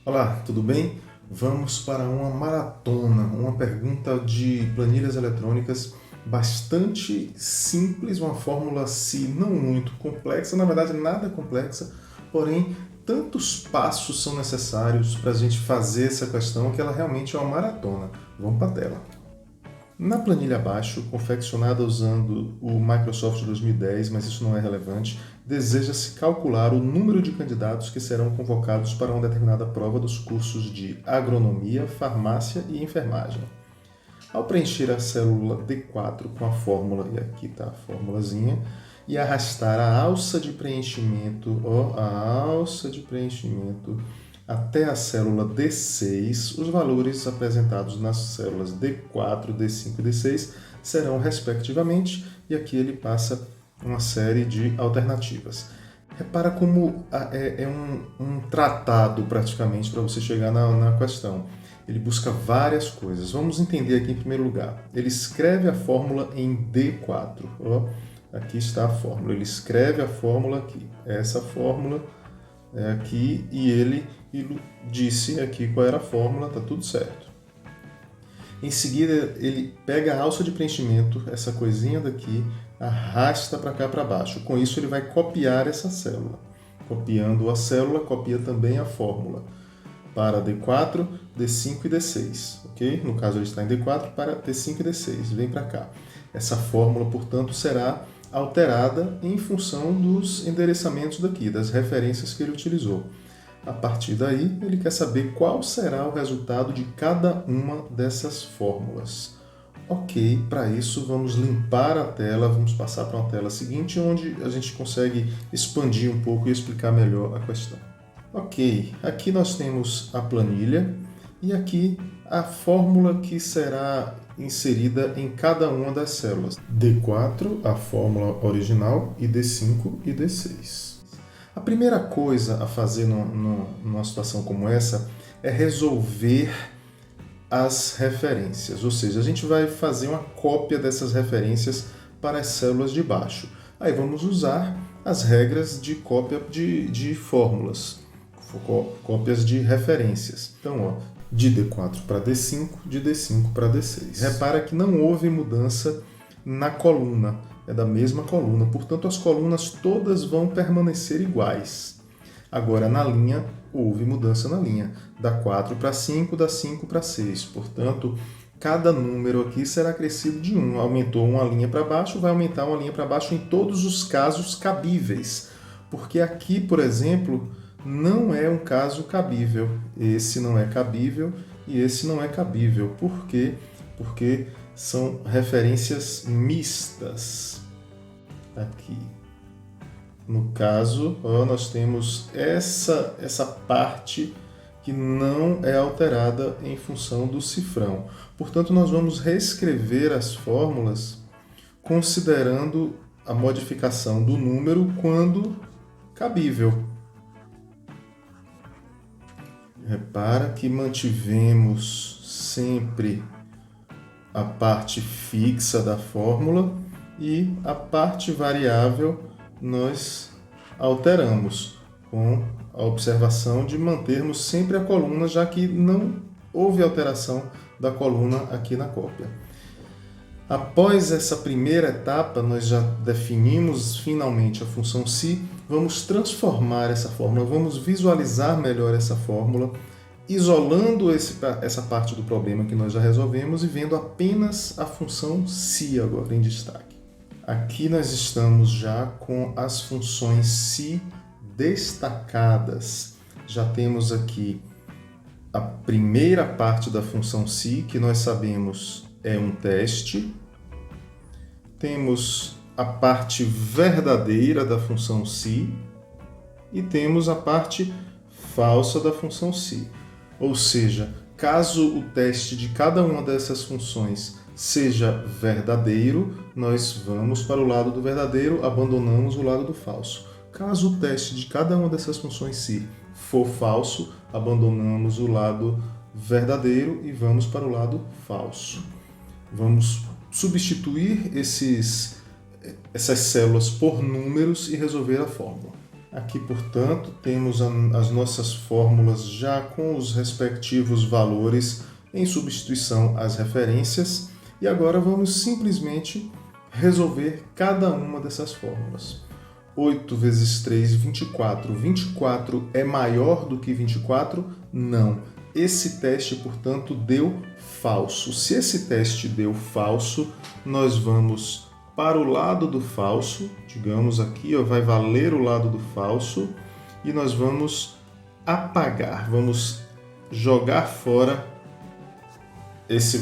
Olá, tudo bem? Vamos para uma maratona, uma pergunta de planilhas eletrônicas bastante simples, uma fórmula se não muito complexa, na verdade nada complexa, porém tantos passos são necessários para a gente fazer essa questão que ela realmente é uma maratona. Vamos para a tela. Na planilha abaixo, confeccionada usando o Microsoft 2010, mas isso não é relevante, deseja-se calcular o número de candidatos que serão convocados para uma determinada prova dos cursos de agronomia, farmácia e enfermagem. Ao preencher a célula D4 com a fórmula, e aqui está a formulazinha, e arrastar a alça de preenchimento, até a célula D6, os valores apresentados nas células D4, D5 e D6 serão respectivamente, e aqui ele passa uma série de alternativas. Repara como é um tratado praticamente para você chegar na questão. Ele busca várias coisas. Vamos entender aqui em primeiro lugar. Ele escreve a fórmula em D4. Aqui está a fórmula. Ele escreve a fórmula aqui. Essa fórmula é aqui e ele disse aqui qual era a fórmula, está tudo certo. Em seguida, ele pega a alça de preenchimento, essa coisinha daqui, arrasta para cá para baixo. Com isso, ele vai copiar essa célula. Copiando a célula, copia também a fórmula para D4, D5 e D6, ok? No caso, ele está em D4 para D5 e D6. Vem para cá. Essa fórmula, portanto, será alterada em função dos endereçamentos daqui, das referências que ele utilizou. A partir daí, ele quer saber qual será o resultado de cada uma dessas fórmulas. Ok, para isso vamos limpar a tela, vamos passar para uma tela seguinte, onde a gente consegue expandir um pouco e explicar melhor a questão. Ok, aqui nós temos a planilha e aqui a fórmula que será inserida em cada uma das células. D4, a fórmula original, e D5 e D6. A primeira coisa a fazer numa situação como essa é resolver as referências, ou seja, a gente vai fazer uma cópia dessas referências para as células de baixo. Aí vamos usar as regras de cópia de fórmulas, cópias de referências. Então, de D4 para D5, de D5 para D6. Repara que não houve mudança na coluna, é da mesma coluna, portanto as colunas todas vão permanecer iguais. Agora na linha, houve mudança na linha, da 4 para 5, da 5 para 6, portanto cada número aqui será crescido de 1, aumentou uma linha para baixo, vai aumentar uma linha para baixo em todos os casos cabíveis, porque aqui, por exemplo, não é um caso cabível, esse não é cabível e esse não é cabível. Por quê? Porque são referências mistas. Aqui. No caso, nós temos essa parte que não é alterada em função do cifrão. Portanto, nós vamos reescrever as fórmulas considerando a modificação do número quando cabível. Repara que mantivemos sempre a parte fixa da fórmula e a parte variável nós alteramos com a observação de mantermos sempre a coluna, já que não houve alteração da coluna aqui na cópia. Após essa primeira etapa, nós já definimos finalmente a função si, vamos transformar essa fórmula, vamos visualizar melhor essa fórmula, isolando essa parte do problema que nós já resolvemos e vendo apenas a função si agora em destaque. Aqui nós estamos já com as funções si destacadas. Já temos aqui a primeira parte da função si, que nós sabemos é um teste. Temos a parte verdadeira da função si e temos a parte falsa da função si. Ou seja, caso o teste de cada uma dessas funções seja verdadeiro, nós vamos para o lado do verdadeiro, abandonamos o lado do falso. Caso o teste de cada uma dessas funções si for falso, abandonamos o lado verdadeiro e vamos para o lado falso. Vamos substituir essas células por números e resolver a fórmula. Aqui, portanto, temos as nossas fórmulas já com os respectivos valores em substituição às referências. E agora vamos simplesmente resolver cada uma dessas fórmulas. 8 vezes 3, 24. 24 é maior do que 24? Não. Esse teste, portanto, deu falso. Se esse teste deu falso, nós vamos para o lado do falso, digamos aqui, vai valer o lado do falso, e nós vamos apagar, vamos jogar fora esse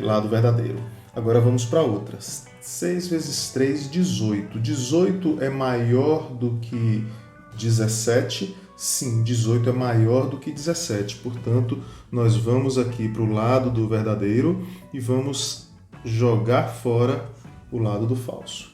lado verdadeiro. Agora vamos para outras. 6 vezes 3, 18. 18 é maior do que 17? Sim, 18 é maior do que 17. Portanto, nós vamos aqui para o lado do verdadeiro e vamos jogar fora o lado do falso.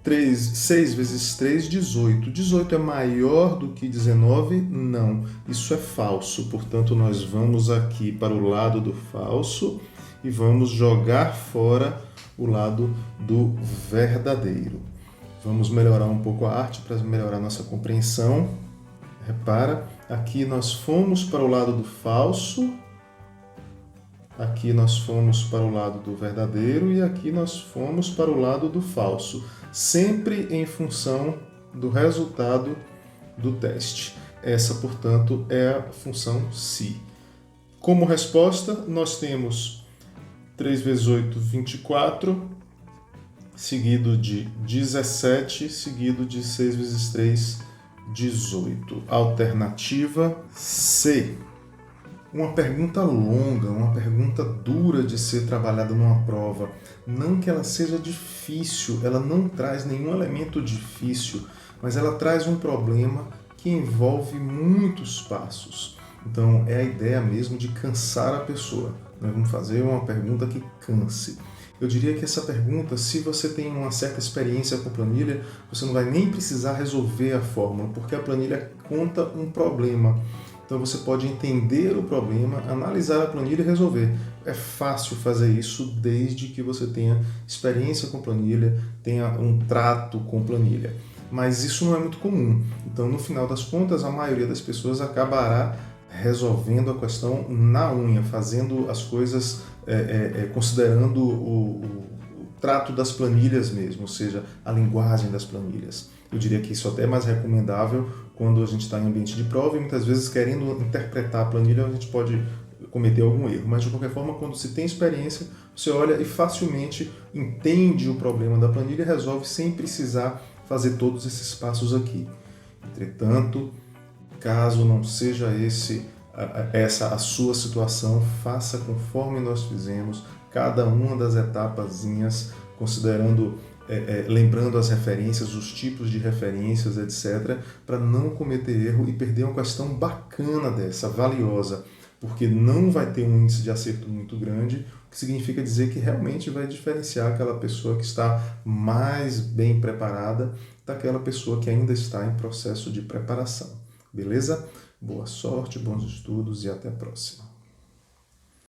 6 vezes 3, 18. 18 é maior do que 19? Não, isso é falso. Portanto, nós vamos aqui para o lado do falso e vamos jogar fora o lado do verdadeiro. Vamos melhorar um pouco a arte para melhorar nossa compreensão. Repara, aqui nós fomos para o lado do falso, aqui nós fomos para o lado do verdadeiro e aqui nós fomos para o lado do falso, sempre em função do resultado do teste. Essa, portanto, é a função se. Como resposta, nós temos 3 vezes 8, 24, seguido de 17, seguido de 6 vezes 3, 18. Alternativa C. Uma pergunta longa, uma pergunta dura de ser trabalhada numa prova. Não que ela seja difícil, ela não traz nenhum elemento difícil, mas ela traz um problema que envolve muitos passos. Então, é a ideia mesmo de cansar a pessoa. Nós vamos fazer uma pergunta que canse. Eu diria que essa pergunta, se você tem uma certa experiência com planilha, você não vai nem precisar resolver a fórmula, porque a planilha conta um problema. Então você pode entender o problema, analisar a planilha e resolver. É fácil fazer isso desde que você tenha experiência com planilha, tenha um trato com planilha. Mas isso não é muito comum. Então, no final das contas, a maioria das pessoas acabará resolvendo a questão na unha, fazendo as coisas considerando o trato das planilhas mesmo, ou seja, a linguagem das planilhas. Eu diria que isso até é mais recomendável quando a gente está em ambiente de prova e muitas vezes querendo interpretar a planilha a gente pode cometer algum erro, mas de qualquer forma quando se tem experiência você olha e facilmente entende o problema da planilha e resolve sem precisar fazer todos esses passos aqui. Entretanto, caso não seja essa a sua situação, faça conforme nós fizemos, cada uma das etapazinhas, considerando, lembrando as referências, os tipos de referências, etc., para não cometer erro e perder uma questão bacana dessa, valiosa, porque não vai ter um índice de acerto muito grande, o que significa dizer que realmente vai diferenciar aquela pessoa que está mais bem preparada daquela pessoa que ainda está em processo de preparação. Beleza? Boa sorte, bons estudos e até a próxima.